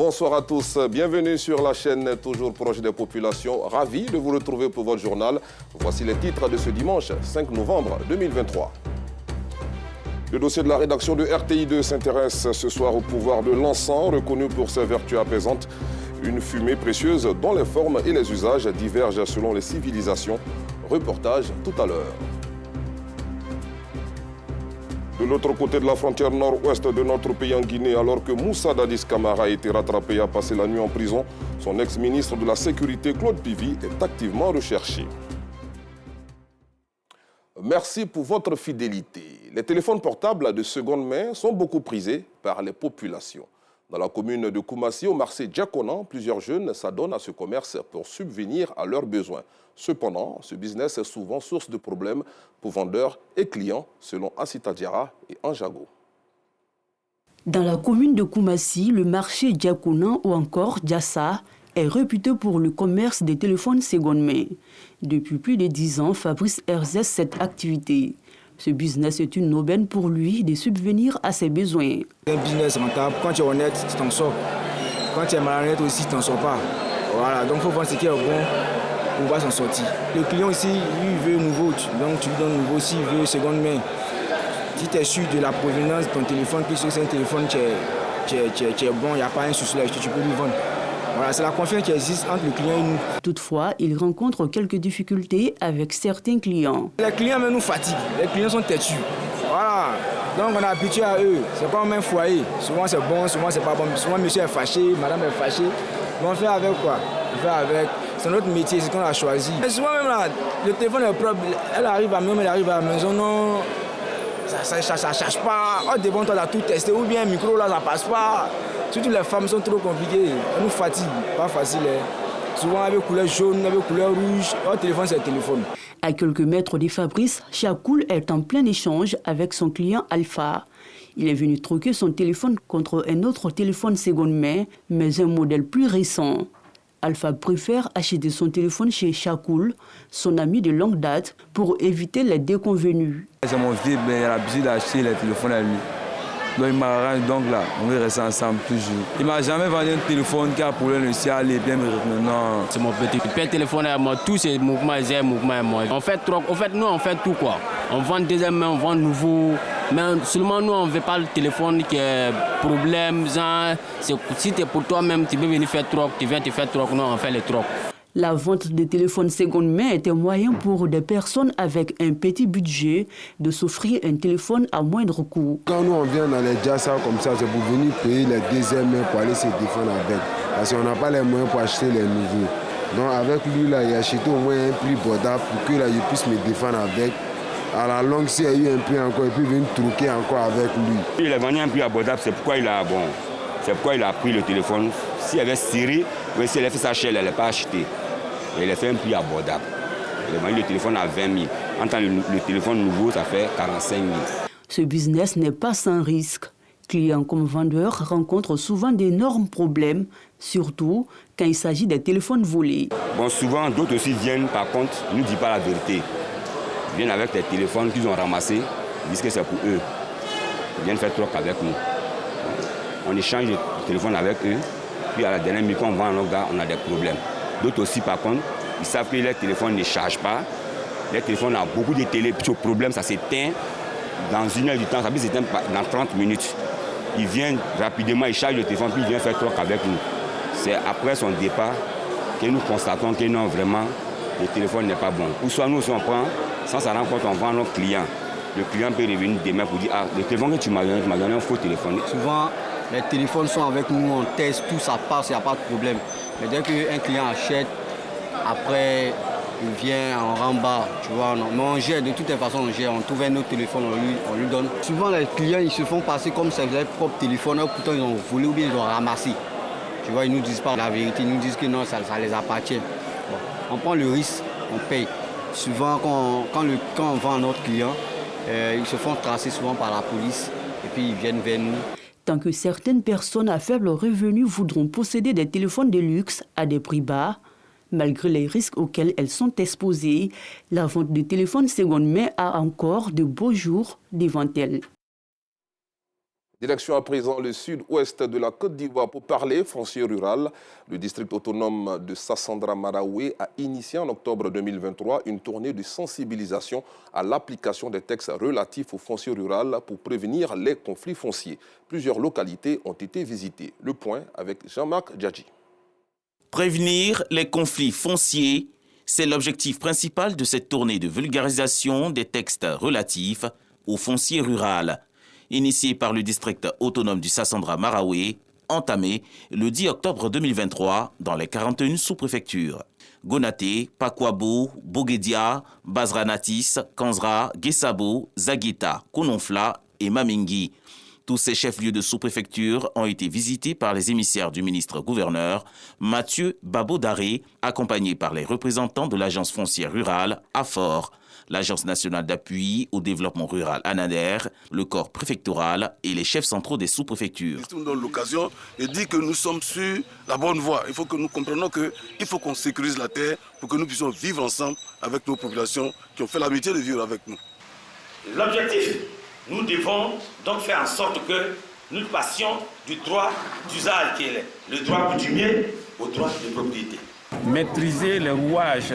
Bonsoir à tous, bienvenue sur la chaîne toujours proche des populations. Ravi de vous retrouver pour votre journal. Voici les titres de ce dimanche 5 novembre 2023. Le dossier de la rédaction de RTI2 s'intéresse ce soir au pouvoir de l'encens, reconnu pour ses vertus apaisantes. Une fumée précieuse dont les formes et les usages divergent selon les civilisations. Reportage tout à l'heure. De l'autre côté de la frontière nord-ouest de notre pays en Guinée, alors que Moussa Dadis Camara a été rattrapé et a passé la nuit en prison, son ex-ministre de la Sécurité, Claude Pivy, est activement recherché. Merci pour votre fidélité. Les téléphones portables de seconde main sont beaucoup prisés par les populations. Dans la commune de Koumassi, au marché Djakonan, plusieurs jeunes s'adonnent à ce commerce pour subvenir à leurs besoins. Cependant, ce business est souvent source de problèmes pour vendeurs et clients, selon Ansita Diarra et Anjago. Dans la commune de Koumassi, le marché Djakonan ou encore Djassa est réputé pour le commerce des téléphones seconde main. Depuis plus de 10 ans, Fabrice exerce cette activité. Ce business est une aubaine pour lui de subvenir à ses besoins. Un business rentable, quand tu es honnête, tu t'en sors. Quand tu es malhonnête aussi, tu t'en sors pas. Voilà, donc il faut voir ce qui est bon pour pouvoir s'en sortir. Le client ici, lui, il veut nouveau, donc tu lui donnes nouveau s'il veut seconde main. Si tu es sûr de la provenance de ton téléphone, puisque c'est un téléphone qui est bon, il n'y a pas un souci là, tu peux lui vendre. Voilà, c'est la confiance qui existe entre le client et nous. Toutefois, il rencontre quelques difficultés avec certains clients. Les clients même nous fatiguent, les clients sont têtus. Voilà, donc on est habitué à eux. C'est comme un foyer. Souvent c'est bon, souvent c'est pas bon. Souvent monsieur est fâché, madame est fâchée. Mais on fait avec quoi? On fait avec. C'est notre métier, c'est ce qu'on a choisi. Et souvent même là, le téléphone est propre. Elle arrive à la maison, non. Ça charge pas. Oh, devant toi, on a tout testé. Ou bien un micro là, ça passe pas. Surtout les femmes sont trop compliquées. Elles nous fatiguent. Pas facile. Hein. Souvent avec couleur jaune, avec couleur rouge. Au téléphone, c'est le téléphone. À quelques mètres de Fabrice, Chakoul est en plein échange avec son client Alpha. Il est venu troquer son téléphone contre un autre téléphone seconde main, mais un modèle plus récent. Alpha préfère acheter son téléphone chez Chakoul, son ami de longue date, pour éviter les déconvenus. C'est mon fils, il a l'habitude d'acheter les téléphones à lui. Donc il m'arrange, donc là, on va rester ensemble toujours. Il ne m'a jamais vendu un téléphone qui a problème aussi à aller bien me répondre. Non. C'est mon petit téléphone à moi, tous ces mouvements, mouvements à moi. On fait trop, en fait, nous on fait tout quoi. On vend deuxième main, on vend nouveau. Mais seulement nous on ne veut pas le téléphone qui est problème. Genre, si tu es pour toi-même, tu veux venir faire troc, tu viens te faire troc, non, on fait les trocs. La vente de téléphones seconde main est un moyen pour des personnes avec un petit budget de s'offrir un téléphone à moindre coût. Quand nous on vient dans les Djassa comme ça, c'est pour venir payer les deuxièmes mains pour aller se défendre avec. Parce qu'on n'a pas les moyens pour acheter les nouveaux. Donc avec lui, là, il a acheté au moins un prix abordable pour que là, je puisse me défendre avec. À la longue, s'il y a eu un prix encore, il peut venir truquer encore avec lui. Il a vendu un prix abordable, c'est pourquoi il a pris le téléphone. S'il avait Siri, ou s'il avait fait sa chaîne, elle n'a pas acheté. Il a fait un prix abordable. Il a vendu le téléphone à 20 000. En tant que le téléphone nouveau, ça fait 45 000. Ce business n'est pas sans risque. Clients comme vendeurs rencontrent souvent d'énormes problèmes, surtout quand il s'agit des téléphones volés. Bon, souvent, d'autres aussi viennent, par contre, ne nous disent pas la vérité. Ils viennent avec des téléphones qu'ils ont ramassés, ils disent que c'est pour eux. Ils viennent faire troc avec nous. On échange le téléphone avec eux, puis à la dernière minute, quand on vend à nos gars, on a des problèmes. D'autres aussi, par contre, ils savent que les téléphones ne chargent pas. Les téléphones ont beaucoup de télé. Puis le problème, ça s'éteint dans 1 heure du temps, ça peut s'éteindre dans 30 minutes. Ils viennent rapidement, ils chargent le téléphone, puis ils viennent faire troc avec nous. C'est après son départ que nous constatons que non, vraiment, le téléphone n'est pas bon. Ou soit nous, si on prend, sans s'en rendre compte, on vend à notre client. Le client peut revenir demain pour dire, ah, le téléphone que tu m'as donné un faux téléphone. Souvent, les téléphones sont avec nous, on teste, tout ça passe, il n'y a pas de problème. Mais dès qu'un client achète, après, il vient en rembas, tu vois. Mais on gère, de toutes les façons, on gère. On trouve un autre téléphone, on lui donne. Souvent, les clients, ils se font passer comme si c'était leur propre téléphone, pourtant ils ont volé ou bien ils ont ramassé. Tu vois, ils ne nous disent pas la vérité, ils nous disent que non, ça les appartient. Bon, on prend le risque, on paye. Souvent, quand on vend à notre client, ils se font tracer souvent par la police et puis ils viennent vers nous. Tant que certaines personnes à faible revenu voudront posséder des téléphones de luxe à des prix bas, malgré les risques auxquels elles sont exposées, la vente de téléphones seconde main a encore de beaux jours devant elle. Direction à présent le sud-ouest de la Côte d'Ivoire pour parler foncier rural. Le district autonome de Sassandra-Maraoué a initié en octobre 2023 une tournée de sensibilisation à l'application des textes relatifs au foncier rural pour prévenir les conflits fonciers. Plusieurs localités ont été visitées. Le point avec Jean-Marc Djadji. Prévenir les conflits fonciers, c'est l'objectif principal de cette tournée de vulgarisation des textes relatifs au foncier rural. Initié par le district autonome du Sassandra-Maraoué, entamé le 10 octobre 2023 dans les 41 sous-préfectures. Gonaté, Pakwabo, Boguedia, Bazranatis, Kanzra, Guessabo, Zagueta, Kononfla et Mamingui. Tous ces chefs-lieux de sous-préfecture ont été visités par les émissaires du ministre-gouverneur Mathieu Babo-Daré, accompagné par les représentants de l'agence foncière rurale AFOR, l'Agence nationale d'appui au développement rural ANADER, le corps préfectoral et les chefs centraux des sous-préfectures. Nous nous donnons l'occasion de dire que nous sommes sur la bonne voie. Il faut que nous comprenions qu'il faut qu'on sécurise la terre pour que nous puissions vivre ensemble avec nos populations qui ont fait l'amitié de vivre avec nous. L'objectif, nous devons donc faire en sorte que nous passions du droit d'usage qui est le droit coutumier au droit de propriété. Maîtriser les rouages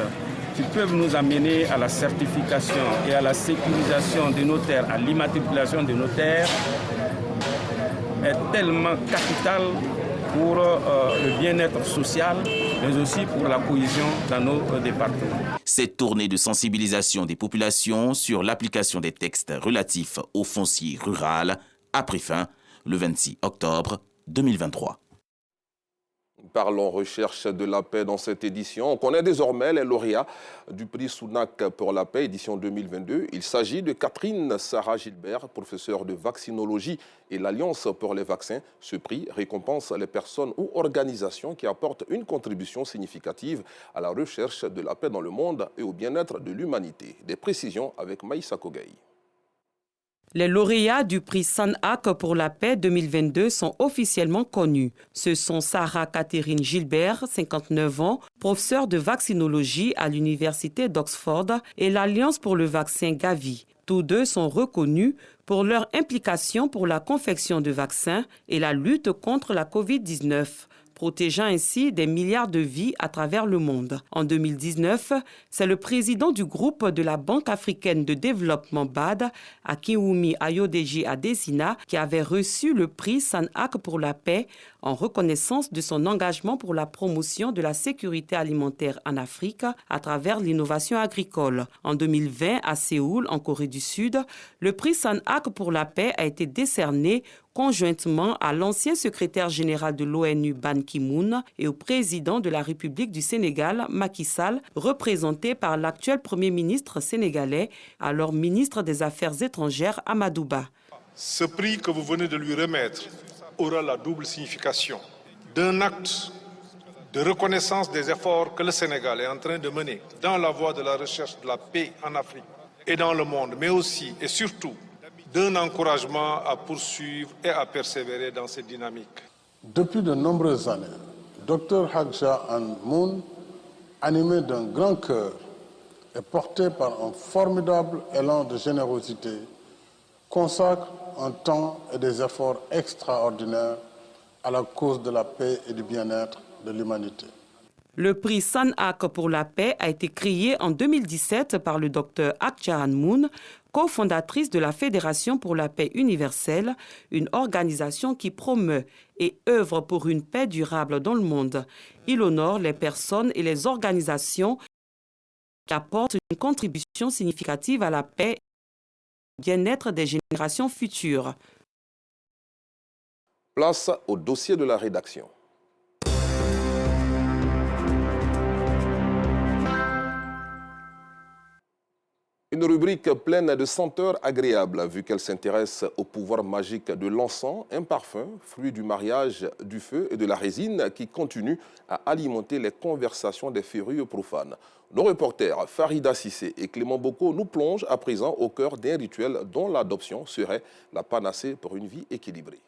qui peuvent nous amener à la certification et à la sécurisation de nos terres, à l'immatriculation de nos terres, est tellement capital pour le bien-être social, mais aussi pour la cohésion dans nos départements. Cette tournée de sensibilisation des populations sur l'application des textes relatifs au foncier rural a pris fin le 26 octobre 2023. Parlons recherche de la paix dans cette édition. On connaît désormais les lauréats du prix Sounak pour la paix, édition 2022. Il s'agit de Catherine Sarah Gilbert, professeure de vaccinologie et l'Alliance pour les vaccins. Ce prix récompense les personnes ou organisations qui apportent une contribution significative à la recherche de la paix dans le monde et au bien-être de l'humanité. Des précisions avec Maïssa Kogaï. Les lauréats du prix SANAC pour la paix 2022 sont officiellement connus. Ce sont Sarah Catherine Gilbert, 59 ans, professeure de vaccinologie à l'Université d'Oxford et l'Alliance pour le vaccin Gavi. Tous deux sont reconnus pour leur implication pour la confection de vaccins et la lutte contre la COVID-19. Protégeant ainsi des milliards de vies à travers le monde. En 2019, c'est le président du groupe de la Banque africaine de développement BAD, Akinwumi Ayodeji Adesina, qui avait reçu le prix SANAC pour la paix en reconnaissance de son engagement pour la promotion de la sécurité alimentaire en Afrique à travers l'innovation agricole. En 2020, à Séoul, en Corée du Sud, le prix SANAC pour la paix a été décerné conjointement à l'ancien secrétaire général de l'ONU Ban Ki-moon et au président de la République du Sénégal, Macky Sall, représenté par l'actuel Premier ministre sénégalais, alors ministre des Affaires étrangères Amadou Ba. Ce prix que vous venez de lui remettre aura la double signification d'un acte de reconnaissance des efforts que le Sénégal est en train de mener dans la voie de la recherche de la paix en Afrique et dans le monde, mais aussi et surtout d'un encouragement à poursuivre et à persévérer dans cette dynamique. Depuis de nombreuses années, Dr Hadja Moon, animé d'un grand cœur et porté par un formidable élan de générosité, consacre un temps et des efforts extraordinaires à la cause de la paix et du bien-être de l'humanité. Le prix SANAC pour la paix a été créé en 2017 par le Dr Hadja Moon, cofondatrice de la Fédération pour la paix universelle, une organisation qui promeut et œuvre pour une paix durable dans le monde. Il honore les personnes et les organisations qui apportent une contribution significative à la paix et au bien-être des générations futures. Place au dossier de la rédaction. Une rubrique pleine de senteurs agréables, vu qu'elle s'intéresse au pouvoir magique de l'encens, un parfum, fruit du mariage du feu et de la résine qui continue à alimenter les conversations des férus profanes. Nos reporters Farida Sissé et Clément Boko nous plongent à présent au cœur d'un rituel dont l'adoption serait la panacée pour une vie équilibrée.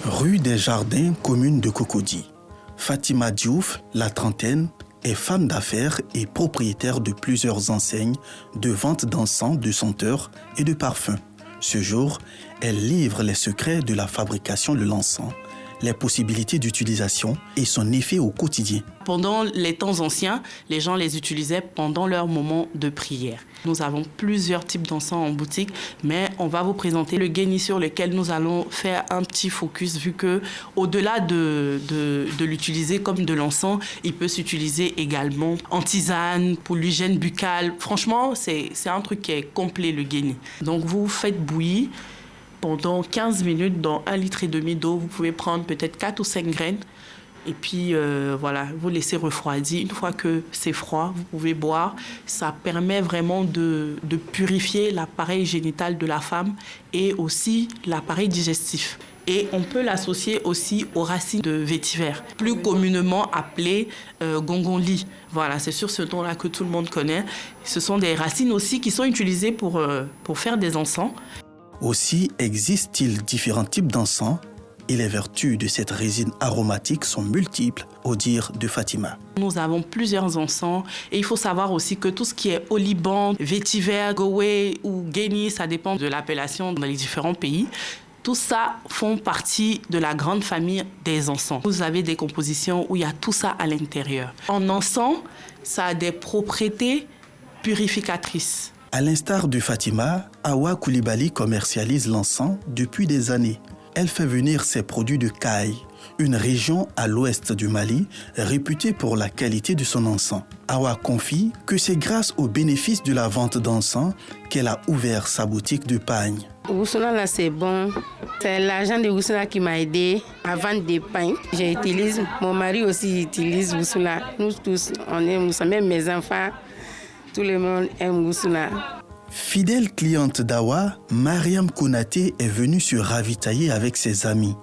Rue des Jardins, commune de Cocody. Fatima Diouf, la trentaine, est femme d'affaires et propriétaire de plusieurs enseignes de vente d'encens, de senteurs et de parfums. Ce jour, elle livre les secrets de la fabrication de l'encens, les possibilités d'utilisation et son effet au quotidien. Pendant les temps anciens, les gens les utilisaient pendant leur moment de prière. Nous avons plusieurs types d'encens en boutique, mais on va vous présenter le Guéni sur lequel nous allons faire un petit focus, vu que au-delà de l'utiliser comme de l'encens, il peut s'utiliser également en tisane, pour l'hygiène buccale. Franchement, c'est un truc qui est complet, le Guéni. Donc vous faites bouillir pendant 15 minutes dans 1,5 litre d'eau. Vous pouvez prendre peut-être 4 ou 5 graines. Et puis, voilà, vous laissez refroidir. Une fois que c'est froid, vous pouvez boire. Ça permet vraiment de purifier l'appareil génital de la femme et aussi l'appareil digestif. Et on peut l'associer aussi aux racines de vétiver, plus communément appelées gongoli. Voilà, c'est sur ce nom-là que tout le monde connaît. Ce sont des racines aussi qui sont utilisées pour faire des encens. Aussi existe-t-il différents types d'encens et les vertus de cette résine aromatique sont multiples, au dire de Fatima. Nous avons plusieurs encens et il faut savoir aussi que tout ce qui est oliban, vétiver, gowé ou guéni, ça dépend de l'appellation dans les différents pays. Tout ça font partie de la grande famille des encens. Vous avez des compositions où il y a tout ça à l'intérieur. En encens, ça a des propriétés purificatrices. À l'instar de Fatima, Awa Koulibaly commercialise l'encens depuis des années. Elle fait venir ses produits de Kaï, une région à l'ouest du Mali réputée pour la qualité de son encens. Awa confie que c'est grâce aux bénéfices de la vente d'encens qu'elle a ouvert sa boutique de pagne. Wussouna là c'est bon, c'est l'argent de Wussouna qui m'a aidé à vendre des pains. J'utilise, mon mari aussi utilise Wussouna. Nous tous, nous sommes même mes enfants. Tout le monde aime Wussouna. Fidèle cliente d'Awa, Mariam Konaté est venue se ravitailler avec ses amis.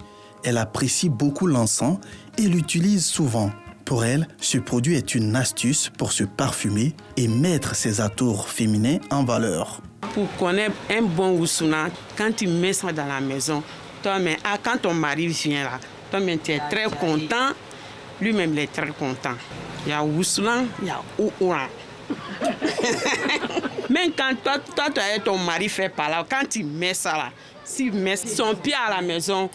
Elle apprécie beaucoup l'encens et l'utilise souvent. Pour elle, ce produit est une astuce pour se parfumer et mettre ses atours féminins en valeur. Pour connaître un bon Wussouna, quand tu mets ça dans la maison, toi-même, quand ton mari vient là, toi-même tu es très content, lui-même il est très content. Il y a Wussouna, il y a Ououra. Même quand toi, ton mari fait par là, quand tu mets ça là, s'il met son pied à la maison,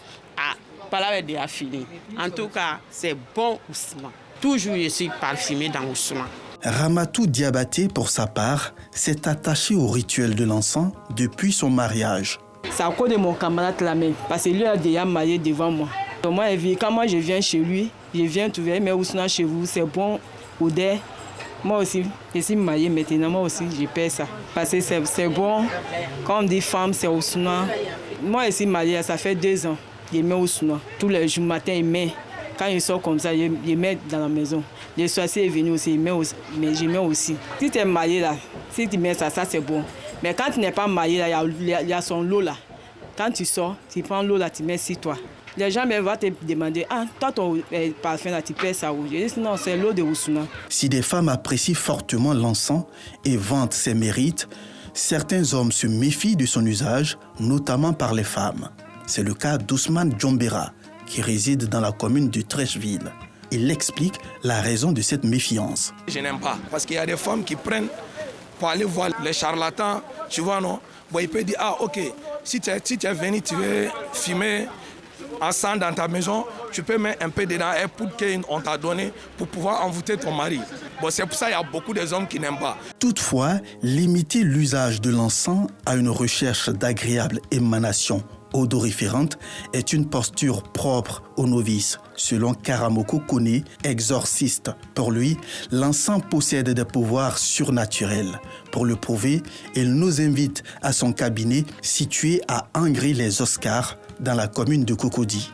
par là, il est déjà fini. En tout cas, c'est bon Wussouna. Toujours, je suis parfumé dans Wussouna. Ramatou Diabaté, pour sa part, s'est attaché au rituel de l'encens depuis son mariage. C'est à cause de mon camarade là même, parce que lui a déjà marié devant moi. Donc moi, quand moi je viens chez lui, je viens trouver mes Wussouna chez vous, c'est bon, odeur. Moi aussi, je suis mariée maintenant, moi aussi, je paie ça. Parce que c'est bon, quand on dit femme, c'est Wussouna. Moi, je suis mariée, ça fait 2 ans, je mets Wussouna. Tous les jours matin, je mets. Quand il sort comme ça, je mets dans la maison. Le soirée est venu aussi, mais je mets aussi. Si tu es marié là, si tu mets ça, c'est bon. Mais quand tu n'es pas marié là, il y a son lot là. Quand tu sors, tu prends l'eau là, tu mets sur toi. Les gens vont te demander, toi ton parfum là, tu paies ça où? Je dis non, c'est l'eau de Wussouna. Si des femmes apprécient fortement l'encens et vantent ses mérites, certains hommes se méfient de son usage, notamment par les femmes. C'est le cas d'Ousmane Djombera, qui réside dans la commune de Trècheville. Il explique la raison de cette méfiance. Je n'aime pas, parce qu'il y a des femmes qui prennent pour aller voir les charlatans, tu vois, non? Bon, il peut dire, ok, si tu es venu, tu veux fumer encens dans ta maison, tu peux mettre un peu dedans un poudre qu'on t'a donné pour pouvoir envoûter ton mari. Bon, c'est pour ça qu'il y a beaucoup d'hommes qui n'aiment pas. Toutefois, limiter l'usage de l'encens à une recherche d'agréables émanations odoriférantes est une posture propre aux novices, selon Karamoko Kone, exorciste. Pour lui, l'encens possède des pouvoirs surnaturels. Pour le prouver, il nous invite à son cabinet situé à Angry-les-Oscars, dans la commune de Cocody.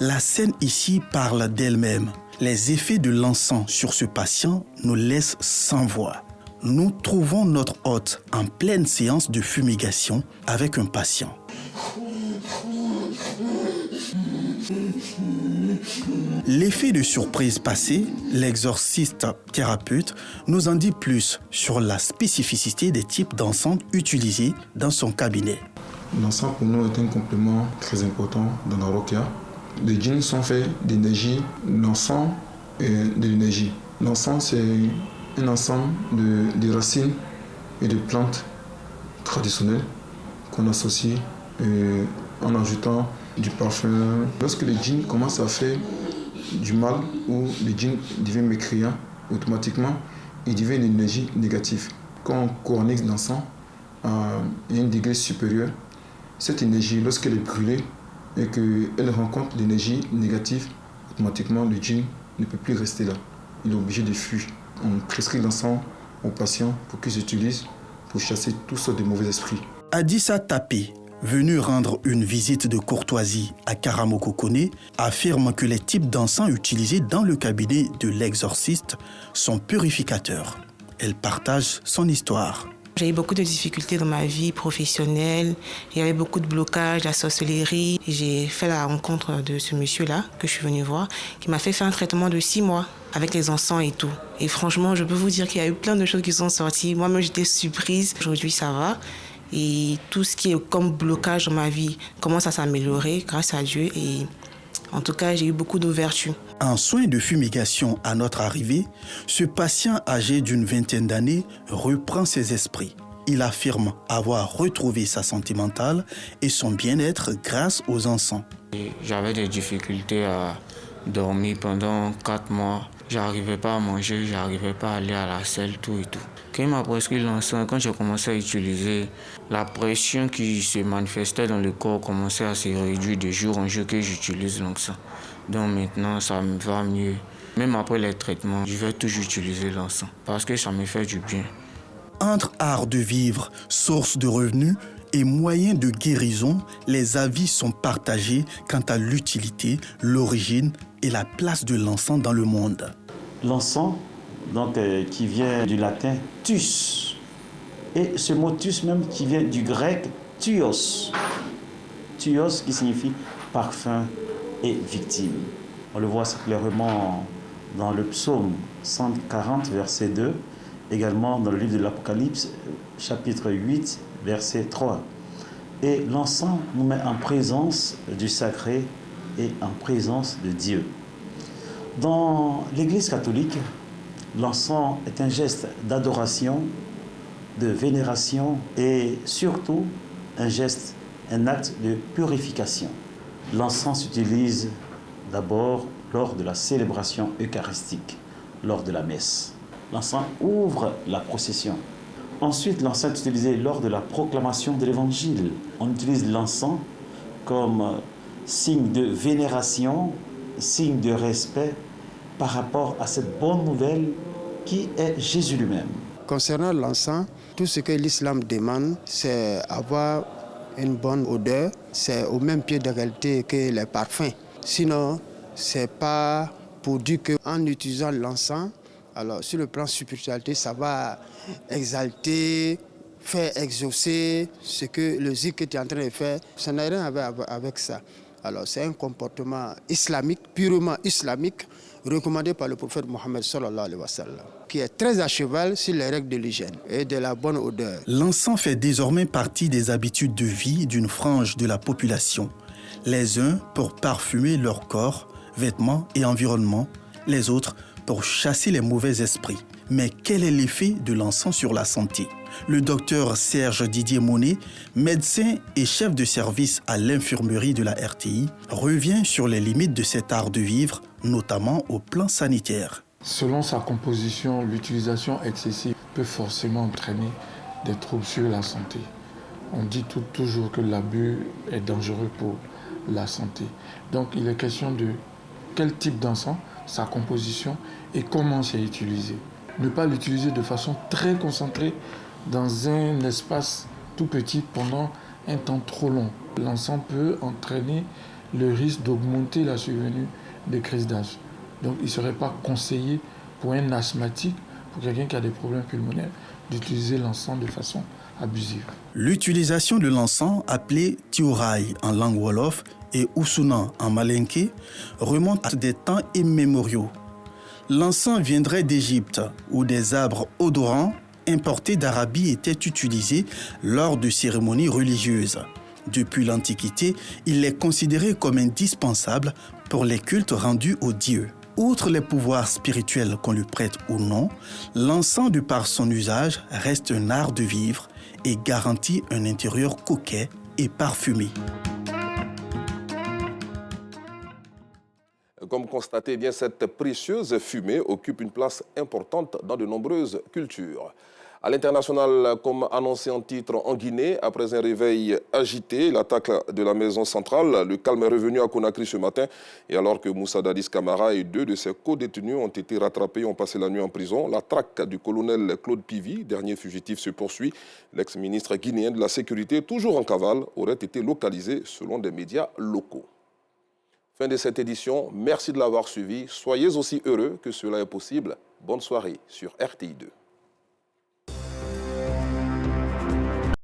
La scène ici parle d'elle-même. Les effets de l'encens sur ce patient nous laissent sans voix. Nous trouvons notre hôte en pleine séance de fumigation avec un patient. L'effet de surprise passé, l'exorciste thérapeute nous en dit plus sur la spécificité des types d'encens utilisés dans son cabinet. L'encens pour nous est un complément très important dans la rokia. Les djinns sont faits d'énergie, l'encens et de l'énergie. L'encens, c'est un ensemble de racines et de plantes traditionnelles qu'on associe en ajoutant du parfum. Lorsque le djinn commence à faire du mal ou le djinn devient mécréant, automatiquement, il devient une énergie négative. Quand on cornixe l'encens à un degré supérieur, cette énergie, lorsqu'elle est brûlée et qu'elle rencontre l'énergie négative, automatiquement le djinn ne peut plus rester là. Il est obligé de fuir. On prescrit l'encens aux patients pour qu'ils utilisent pour chasser toutes sortes de mauvais esprits. Adissa Tapé, venu rendre une visite de courtoisie à Karamoko Kone, affirme que les types d'encens utilisés dans le cabinet de l'exorciste sont purificateurs. Elle partage son histoire. J'ai eu beaucoup de difficultés dans ma vie professionnelle. Il y avait beaucoup de blocages, la sorcellerie. J'ai fait la rencontre de ce monsieur-là que je suis venue voir, qui m'a fait faire un traitement de 6 mois avec les encens et tout. Et franchement, je peux vous dire qu'il y a eu plein de choses qui sont sorties. Moi-même, j'étais surprise. Aujourd'hui, ça va. Et tout ce qui est comme blocage dans ma vie commence à s'améliorer grâce à Dieu. Et en tout cas, j'ai eu beaucoup d'ouverture. En soins de fumigation à notre arrivée, ce patient âgé d'une vingtaine d'années reprend ses esprits. Il affirme avoir retrouvé sa santé mentale et son bien-être grâce aux encens. J'avais des difficultés à dormir pendant 4 mois. J'arrivais pas à manger, j'arrivais pas à aller à la selle, tout et tout. Quand il m'a prescrit l'encens, quand j'ai commencé à utiliser, la pression qui se manifestait dans le corps commençait à se réduire de jour en jour que j'utilise l'encens. Donc maintenant, ça me va mieux. Même après les traitements, je vais toujours utiliser l'encens parce que ça me fait du bien. Entre art de vivre, source de revenus et moyens de guérison, les avis sont partagés quant à l'utilité, l'origine et la place de l'encens dans le monde. L'encens, donc, qui vient du latin thus, et ce mot thus même qui vient du grec thuos. Thuos qui signifie parfum et victime. On le voit clairement dans le psaume 140, verset 2, également dans le livre de l'Apocalypse, chapitre 8, verset 3. Et l'encens nous met en présence du sacré et en présence de Dieu. Dans l'Église catholique, l'encens est un geste d'adoration, de vénération et surtout un geste, un acte de purification. L'encens s'utilise d'abord lors de la célébration eucharistique, lors de la messe. L'encens ouvre la procession. Ensuite, l'encens est utilisé lors de la proclamation de l'Évangile. On utilise l'encens comme signe de vénération, signe de respect par rapport à cette bonne nouvelle qui est Jésus lui-même. Concernant l'encens, tout ce que l'islam demande, c'est avoir une bonne odeur. C'est au même pied d'égalité que les parfums. Sinon, c'est pas pour dire qu'en utilisant l'encens, alors sur le plan spiritualité, ça va exalter, faire exaucer ce que le zikr que tu es en train de faire. Ça n'a rien à voir avec ça. Alors c'est un comportement islamique, purement islamique, recommandé par le prophète Mohammed sallallahu alayhi wa sallam, qui est très à cheval sur les règles de l'hygiène et de la bonne odeur. L'encens fait désormais partie des habitudes de vie d'une frange de la population. Les uns pour parfumer leur corps, vêtements et environnement, les autres pour chasser les mauvais esprits. Mais quel est l'effet de l'encens sur la santé? Le docteur Serge Didier Monet, médecin et chef de service à l'infirmerie de la RTI, revient sur les limites de cet art de vivre, notamment au plan sanitaire. Selon sa composition, l'utilisation excessive peut forcément entraîner des troubles sur la santé. On dit toujours que l'abus est dangereux pour la santé. Donc il est question de quel type d'encens, sa composition et comment c'est utilisé. Ne pas l'utiliser de façon très concentrée dans un espace tout petit pendant un temps trop long. L'encens peut entraîner le risque d'augmenter la survenue des crises d'asthme. Donc il ne serait pas conseillé pour un asthmatique, pour quelqu'un qui a des problèmes pulmonaires, d'utiliser l'encens de façon abusive. L'utilisation de l'encens, appelé tiourai en langue wolof et ousounan en malinké, remonte à des temps immémoriaux. L'encens viendrait d'Égypte, où des arbres odorants importés d'Arabie étaient utilisés lors de cérémonies religieuses. Depuis l'Antiquité, il est considéré comme indispensable pour les cultes rendus aux dieux. Outre les pouvoirs spirituels qu'on lui prête ou non, l'encens, de par son usage, reste un art de vivre et garantit un intérieur coquet et parfumé. Comme constaté, bien, cette précieuse fumée occupe une place importante dans de nombreuses cultures. À l'international, comme annoncé en titre en Guinée, après un réveil agité, l'attaque de la maison centrale, le calme est revenu à Conakry ce matin. Et alors que Moussa Dadis Camara et 2 de ses co-détenus ont été rattrapés et ont passé la nuit en prison, la traque du colonel Claude Pivy, dernier fugitif, se poursuit. L'ex-ministre guinéen de la Sécurité, toujours en cavale, aurait été localisé selon des médias locaux. Fin de cette édition, merci de l'avoir suivi. Soyez aussi heureux que cela est possible. Bonne soirée sur RTI2.